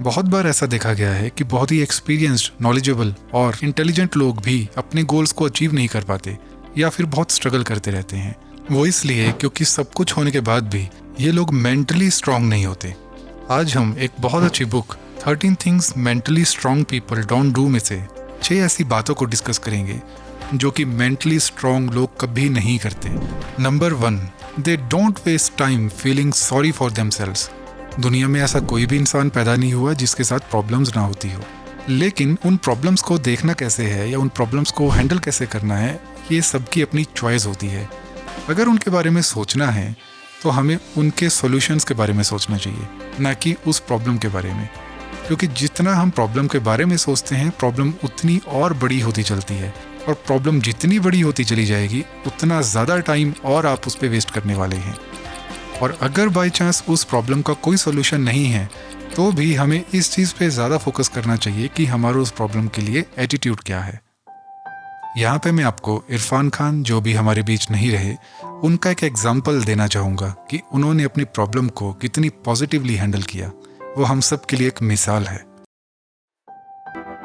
बहुत बार ऐसा देखा गया है कि बहुत ही एक्सपीरियंस्ड, नॉलेजेबल और इंटेलिजेंट लोग भी अपने गोल्स को अचीव नहीं कर पाते या फिर बहुत स्ट्रगल करते रहते हैं। वो इसलिए क्योंकि सब कुछ होने के बाद भी ये लोग मेंटली स्ट्रांग नहीं होते। आज हम एक बहुत अच्छी book 13 things mentally strong people don't do में से 6 ऐसी बातों को डिस्कस करेंगे जो कि मेंटली स्ट्रांग लोग कभी नहीं करते। Number 1, they don't waste time feeling sorry for themselves. दुनिया में ऐसा कोई भी इंसान पैदा नहीं हुआ जिसके साथ प्रॉब्लम्स ना होती हो, लेकिन उन प्रॉब्लम्स को देखना कैसे है या उन प्रॉब्लम्स को हैंडल कैसे करना है, ये सबकी अपनी चॉइस होती है। अगर उनके बारे में सोचना है तो हमें उनके सॉल्यूशंस के बारे में सोचना चाहिए, ना कि उस प्रॉब्लम के बारे में, क्योंकि जितना हम प्रॉब्लम के बारे में सोचते हैं प्रॉब्लम उतनी और बड़ी होती चलती है, और प्रॉब्लम जितनी बड़ी होती चली जाएगी उतना ज़्यादा टाइम और आप उस पर वेस्ट करने वाले हैं। और अगर बाय चांस उस प्रॉब्लम का कोई सोल्यूशन नहीं है तो भी हमें इस चीज़ पे ज़्यादा फोकस करना चाहिए कि हमारा उस प्रॉब्लम के लिए एटीट्यूड क्या है। यहाँ पे मैं आपको इरफान खान, जो भी हमारे बीच नहीं रहे, उनका एक एग्जाम्पल देना चाहूँगा कि उन्होंने अपनी प्रॉब्लम को कितनी पॉजिटिवली हैंडल किया। वो हम सब के लिए एक मिसाल है।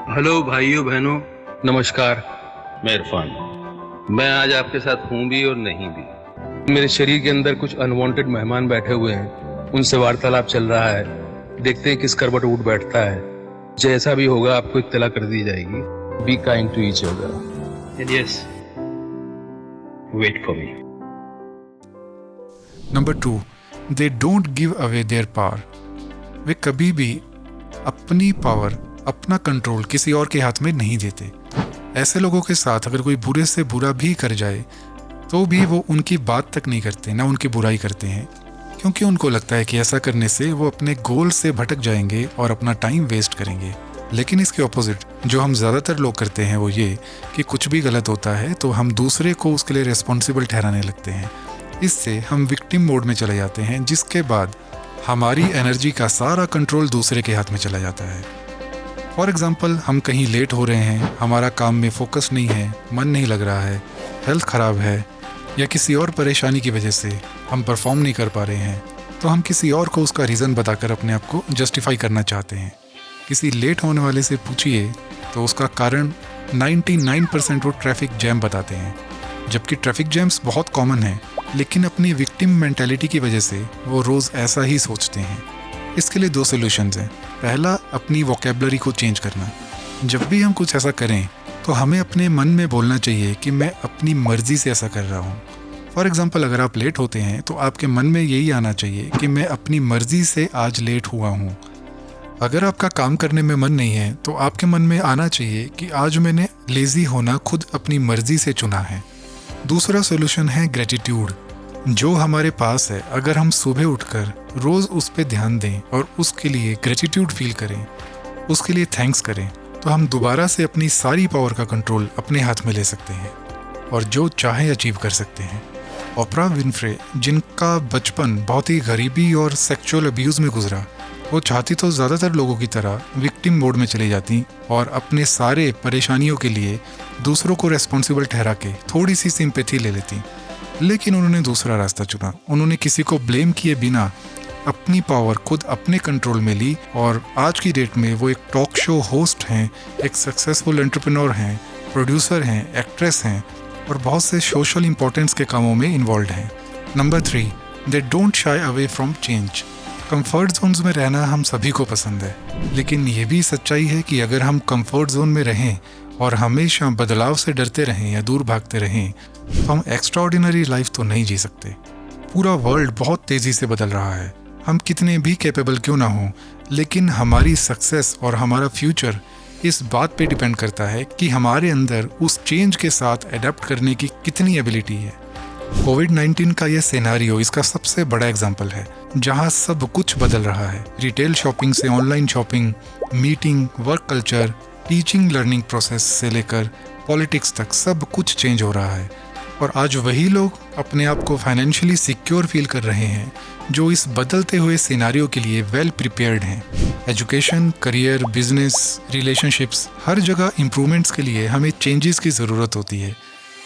हेलो भाइयों बहनों, नमस्कार। मैं इरफान। मैं आज आपके साथ हूँ भी और नहीं भी। मेरे शरीर के अंदर कुछ अनवांटेड मेहमान बैठे हुए हैं, उनसे वार्तालाप चल रहा है। देखते हैं किस करवट उठ बैठता है। जैसा भी होगा आपको इत्तला कर दी जाएगी। Be kind to each other and yes, wait for me. Number 2, they don't give away their power. वे कभी भी अपनी पावर, अपना कंट्रोल किसी और के हाथ में नहीं देते। ऐसे लोगों के साथ अगर कोई बुरे से बुरा भी कर जाए तो भी वो उनकी बात तक नहीं करते, ना उनकी बुराई करते हैं, क्योंकि उनको लगता है कि ऐसा करने से वो अपने गोल से भटक जाएंगे और अपना टाइम वेस्ट करेंगे। लेकिन इसके ऑपोजिट जो हम ज़्यादातर लोग करते हैं वो ये कि कुछ भी गलत होता है तो हम दूसरे को उसके लिए रिस्पॉन्सिबल ठहराने लगते हैं। इससे हम विक्टिम मोड में चले जाते हैं, जिसके बाद हमारी एनर्जी का सारा कंट्रोल दूसरे के हाथ में चला जाता है। फॉर एग्ज़ाम्पल, हम कहीं लेट हो रहे हैं, हमारा काम में फोकस नहीं है, मन नहीं लग रहा है, हेल्थ ख़राब है या किसी और परेशानी की वजह से हम परफॉर्म नहीं कर पा रहे हैं, तो हम किसी और को उसका रीज़न बताकर अपने आप को जस्टिफाई करना चाहते हैं। किसी लेट होने वाले से पूछिए तो उसका कारण 99% वो ट्रैफिक जैम बताते हैं, जबकि ट्रैफिक जैम्स बहुत कॉमन है, लेकिन अपनी विक्टिम मेंटालिटी की वजह से वो रोज़ ऐसा ही सोचते हैं। इसके लिए 2 सॉल्यूशंस हैं। पहला, अपनी वोकैबुलरी को चेंज करना। जब भी हम कुछ ऐसा करें तो हमें अपने मन में बोलना चाहिए कि मैं अपनी मर्ज़ी से ऐसा कर रहा हूँ। फॉर एग्ज़ाम्पल, अगर आप लेट होते हैं तो आपके मन में यही आना चाहिए कि मैं अपनी मर्ज़ी से आज लेट हुआ हूँ। अगर आपका काम करने में मन नहीं है तो आपके मन में आना चाहिए कि आज मैंने लेज़ी होना खुद अपनी मर्ज़ी से चुना है। दूसरा सॉल्यूशन है ग्रेटिट्यूड। जो हमारे पास है, अगर हम सुबह उठकर रोज़ उस पर ध्यान दें और उसके लिए ग्रेटिट्यूड फील करें, उसके लिए थैंक्स करें, तो हम दोबारा से अपनी सारी पावर का कंट्रोल अपने हाथ में ले सकते हैं और जो चाहे अचीव कर सकते हैं। ओपरा विनफ्रे, जिनका बचपन बहुत ही गरीबी और सेक्सुअल अब्यूज़ में गुजरा, वो चाहती तो ज़्यादातर लोगों की तरह विक्टिम मोड में चली जाती और अपने सारे परेशानियों के लिए दूसरों को रेस्पॉन्सिबल ठहरा के थोड़ी सी सिंपैथी ले लेती, लेकिन उन्होंने दूसरा रास्ता चुना। उन्होंने किसी को ब्लेम किए बिना अपनी पावर खुद अपने कंट्रोल में ली और आज की डेट में वो एक टॉक शो होस्ट हैं, एक सक्सेसफुल एंटरप्रेन्योर हैं, प्रोड्यूसर हैं, एक्ट्रेस हैं और बहुत से सोशल इंपॉर्टेंस के कामों में इन्वॉल्व हैं। Number 3, they don't shy away from change. Comfort Jones में रहना हम सभी को पसंद है, लेकिन ये भी सच्चाई है कि अगर हम कंफर्ट जोन में रहें और हमेशा बदलाव से डरते रहें या दूर भागते रहें तो हम एक्स्ट्राऑर्डिनरी लाइफ तो नहीं जी सकते। पूरा वर्ल्ड बहुत तेज़ी से बदल रहा है। हम कितने भी कैपेबल क्यों ना हों, लेकिन हमारी सक्सेस और हमारा फ्यूचर इस बात पे डिपेंड करता है कि हमारे अंदर उस चेंज के साथ अडेप्ट करने की कितनी एबिलिटी है। कोविड-19 का यह सिनेरियो इसका सबसे बड़ा एग्जाम्पल है, जहां सब कुछ बदल रहा है। रिटेल शॉपिंग से online shopping, meeting, work culture, teaching learning process से लेकर पॉलिटिक्स तक सब कुछ चेंज हो रहा है। और आज वही लोग अपने आप को फाइनेंशियली सिक्योर फील कर रहे हैं जो इस बदलते हुए सिनेरियो के लिए वेल प्रिपेयर्ड हैं। एजुकेशन, करियर, बिजनेस, रिलेशनशिप्स, हर जगह इम्प्रूवमेंट्स के लिए हमें चेंजेस की ज़रूरत होती है,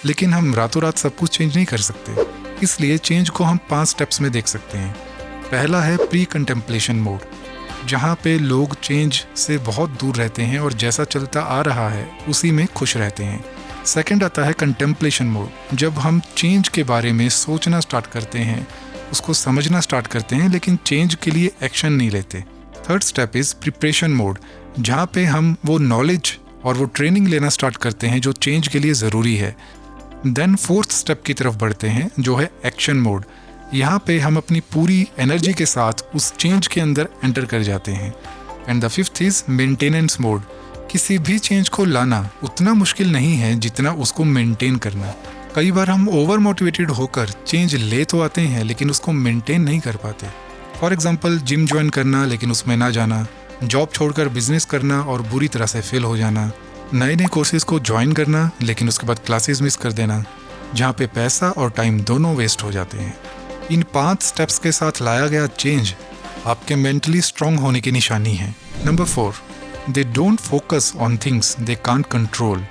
लेकिन हम रातों रात सब कुछ चेंज नहीं कर सकते। इसलिए चेंज को हम 5 स्टेप्स में देख सकते हैं। पहला है प्री कंटेम्पलेशन मोड। जहाँ पे लोग चेंज से बहुत दूर रहते हैं और जैसा चलता आ रहा है उसी में खुश रहते हैं। सेकंड आता है कंटेम्पलेशन मोड, जब हम चेंज के बारे में सोचना स्टार्ट करते हैं, उसको समझना स्टार्ट करते हैं लेकिन चेंज के लिए एक्शन नहीं लेते। Third step is preparation mode, जहाँ पे हम वो नॉलेज और वो ट्रेनिंग लेना स्टार्ट करते हैं जो चेंज के लिए ज़रूरी है। देन फोर्थ स्टेप की तरफ बढ़ते हैं जो है एक्शन मोड। यहाँ पे हम अपनी पूरी एनर्जी के साथ उस चेंज के अंदर एंटर कर जाते हैं। And the fifth is maintenance mode. किसी भी चेंज को लाना उतना मुश्किल नहीं है जितना उसको मेंटेन करना। कई बार हम ओवर मोटिवेटेड होकर चेंज ले तो आते हैं लेकिन उसको मेंटेन नहीं कर पाते। फॉर एग्जांपल जिम ज्वाइन करना लेकिन उसमें ना जाना, जॉब छोड़कर बिजनेस करना और बुरी तरह से फेल हो जाना, नए नए कोर्सेज को ज्वाइन करना लेकिन उसके बाद क्लासेस मिस कर देना, जहाँ पे पैसा और टाइम दोनों वेस्ट हो जाते हैं। इन 5 स्टेप्स के साथ लाया गया चेंज आपके मेंटली स्ट्रांग होने की निशानी है। Number 4, they don't focus on things they can't control.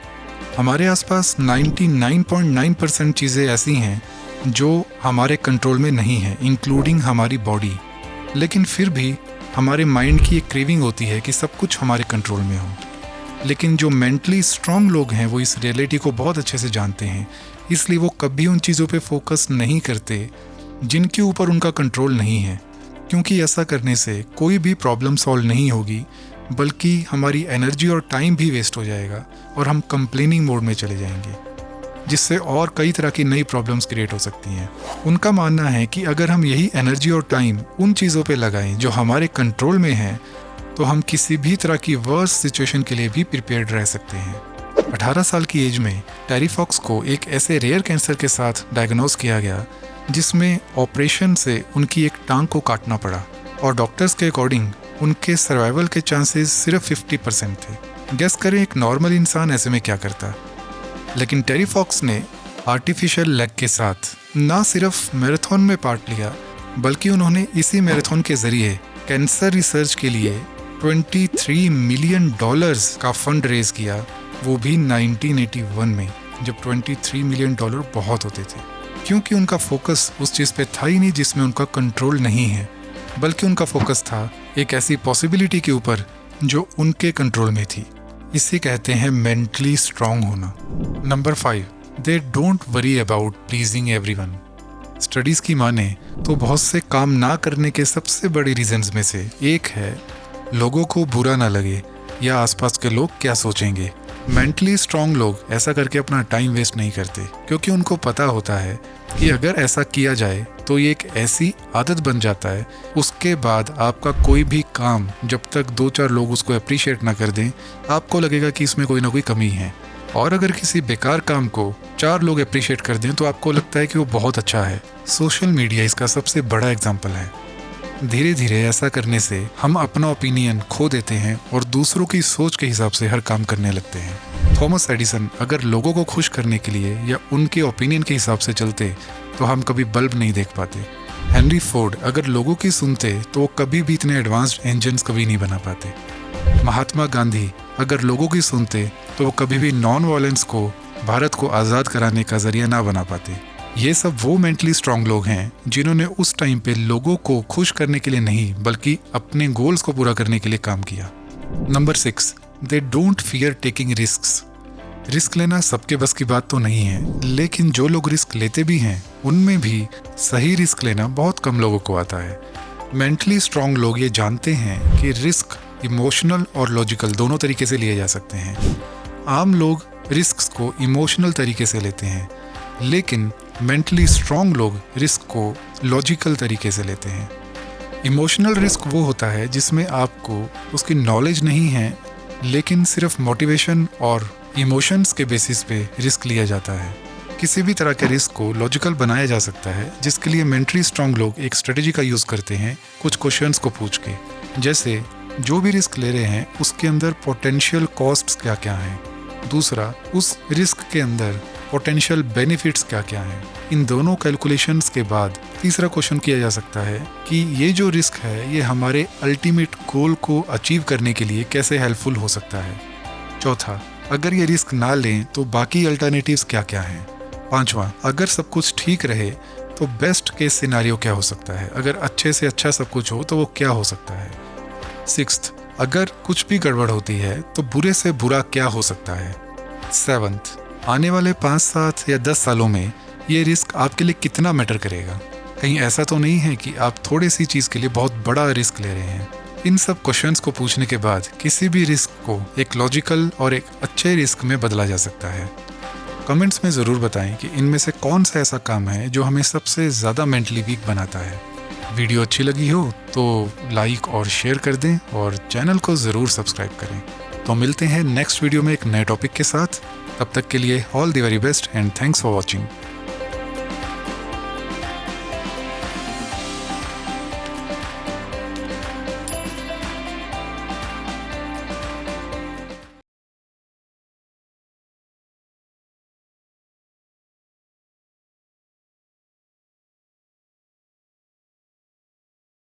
हमारे आसपास 99.9% चीज़ें ऐसी हैं जो हमारे कंट्रोल में नहीं है, इंक्लूडिंग हमारी बॉडी। लेकिन फिर भी हमारे माइंड की एक क्रेविंग होती है कि सब कुछ हमारे कंट्रोल में हो। लेकिन जो मेंटली स्ट्रांग लोग हैं वो इस रियलिटी को बहुत अच्छे से जानते हैं, इसलिए वो कभी उन चीज़ों पे फोकस नहीं करते जिनके ऊपर उनका कंट्रोल नहीं है, क्योंकि ऐसा करने से कोई भी प्रॉब्लम सॉल्व नहीं होगी बल्कि हमारी एनर्जी और टाइम भी वेस्ट हो जाएगा और हम कंप्लेनिंग मोड में चले जाएंगे, जिससे और कई तरह की नई प्रॉब्लम्स क्रिएट हो सकती हैं। उनका मानना है कि अगर हम यही एनर्जी और टाइम उन चीज़ों पे लगाएं जो हमारे कंट्रोल में हैं, तो हम किसी भी तरह की वर्स्ट सिचुएशन के लिए भी प्रिपेयर्ड रह सकते हैं। 18 साल की एज में टेरी फॉक्स को एक ऐसे रेयर कैंसर के साथ डायग्नोज किया गया जिसमें ऑपरेशन से उनकी एक टांग को काटना पड़ा और डॉक्टर्स के अकॉर्डिंग उनके सर्वाइवल के चांसेस सिर्फ 50% थे। गेस करें एक नॉर्मल इंसान ऐसे में क्या करता। लेकिन टेरी फॉक्स ने आर्टिफिशियल लेग के साथ ना सिर्फ मैराथन में पार्ट लिया बल्कि उन्होंने इसी मैराथन के जरिए कैंसर रिसर्च के लिए $23 मिलियन का फंड रेज किया, वो भी 1981 में, जब $23 मिलियन बहुत होते थे। क्योंकि उनका फोकस उस चीज़ पे था ही नहीं जिसमें उनका कंट्रोल नहीं है, बल्कि उनका फोकस था एक ऐसी पॉसिबिलिटी के ऊपर जो उनके कंट्रोल में थी। इसे कहते हैं मेंटली स्ट्रांग होना। Number 5, they don't worry about pleasing everyone. Studies की माने तो बहुत से काम ना करने के सबसे बड़े रीजंस में से एक है लोगों को बुरा ना लगे या आसपास के लोग क्या सोचेंगे। मेंटली स्ट्रांग लोग ऐसा करके अपना टाइम वेस्ट नहीं करते, क्योंकि उनको पता होता है कि अगर ऐसा किया जाए तो ये एक ऐसी आदत बन जाता है, उसके बाद आपका कोई भी काम जब तक 2-4 लोग उसको अप्रिशिएट ना कर दें, आपको लगेगा कि इसमें कोई ना कोई कमी है। और अगर किसी बेकार काम को 4 लोग अप्रिशिएट कर दें तो आपको लगता है कि वो बहुत अच्छा है। सोशल मीडिया इसका सबसे बड़ा एग्जाम्पल है। धीरे धीरे ऐसा करने से हम अपना ओपिनियन खो देते हैं और दूसरों की सोच के हिसाब से हर काम करने लगते हैं। थॉमस एडिसन अगर लोगों को खुश करने के लिए या उनके ओपिनियन के हिसाब से चलते तो हम कभी बल्ब नहीं देख पाते। हेनरी फोर्ड अगर लोगों की सुनते तो वो कभी भी इतने एडवांस्ड इंजन्स कभी नहीं बना पाते। महात्मा गांधी अगर लोगों की सुनते तो वो कभी भी नॉन वायलेंस को, भारत को आज़ाद कराने का जरिया ना बना पाते। ये सब वो मेंटली स्ट्रांग लोग हैं जिन्होंने उस टाइम पे लोगों को खुश करने के लिए नहीं बल्कि अपने गोल्स को पूरा करने के लिए काम किया। Number 6, they don't fear taking risks. Risk लेना सबके बस की बात तो नहीं है, लेकिन जो लोग रिस्क लेते भी हैं उनमें भी सही रिस्क लेना बहुत कम लोगों को आता है। मेंटली स्ट्रांग लोग ये जानते हैं कि रिस्क इमोशनल और लॉजिकल दोनों तरीके से लिए जा सकते हैं। आम लोग रिस्क को इमोशनल तरीके से लेते हैं, लेकिन मेंटली स्ट्रांग लोग रिस्क को लॉजिकल तरीके से लेते हैं। इमोशनल रिस्क वो होता है जिसमें आपको उसकी नॉलेज नहीं है, लेकिन सिर्फ मोटिवेशन और इमोशंस के बेसिस पे रिस्क लिया जाता है। किसी भी तरह के रिस्क को लॉजिकल बनाया जा सकता है, जिसके लिए मेंटली स्ट्रांग लोग एक स्ट्रेटजी का यूज़ करते हैं कुछ क्वेश्चंस को पूछ के, जैसे जो भी रिस्क ले रहे हैं उसके अंदर पोटेंशियल कॉस्ट्स क्या क्या हैं, दूसरा उस रिस्क के अंदर पोटेंशियल बेनिफिट्स क्या क्या हैं। इन दोनों कैलकुलेशंस के बाद तीसरा क्वेश्चन किया जा सकता है कि ये जो रिस्क है ये हमारे अल्टीमेट गोल को अचीव करने के लिए कैसे हेल्पफुल हो सकता है। चौथा, अगर ये रिस्क ना लें तो बाकी अल्टरनेटिव्स क्या क्या हैं। पांचवा, अगर सब कुछ ठीक रहे तो बेस्ट केस सिनेरियो क्या हो सकता है, अगर अच्छे से अच्छा सब कुछ हो तो वो क्या हो सकता है। सिक्स्थ, अगर कुछ भी गड़बड़ होती है तो बुरे से बुरा क्या हो सकता है। सेवंथ, आने वाले 5, 7 या 10 सालों में ये रिस्क आपके लिए कितना मैटर करेगा। कहीं ऐसा तो नहीं है कि आप थोड़ी सी चीज़ के लिए बहुत बड़ा रिस्क ले रहे हैं। इन सब क्वेश्चंस को पूछने के बाद किसी भी रिस्क को एक लॉजिकल और एक अच्छे रिस्क में बदला जा सकता है। कमेंट्स में ज़रूर बताएं कि इनमें से कौन सा ऐसा काम है जो हमें सबसे ज़्यादा मेंटली वीक बनाता है। वीडियो अच्छी लगी हो तो लाइक और शेयर कर दें और चैनल को ज़रूर सब्सक्राइब करें। तो मिलते हैं नेक्स्ट वीडियो में एक नए टॉपिक के साथ। तब तक के लिए all the very best and thanks for watching.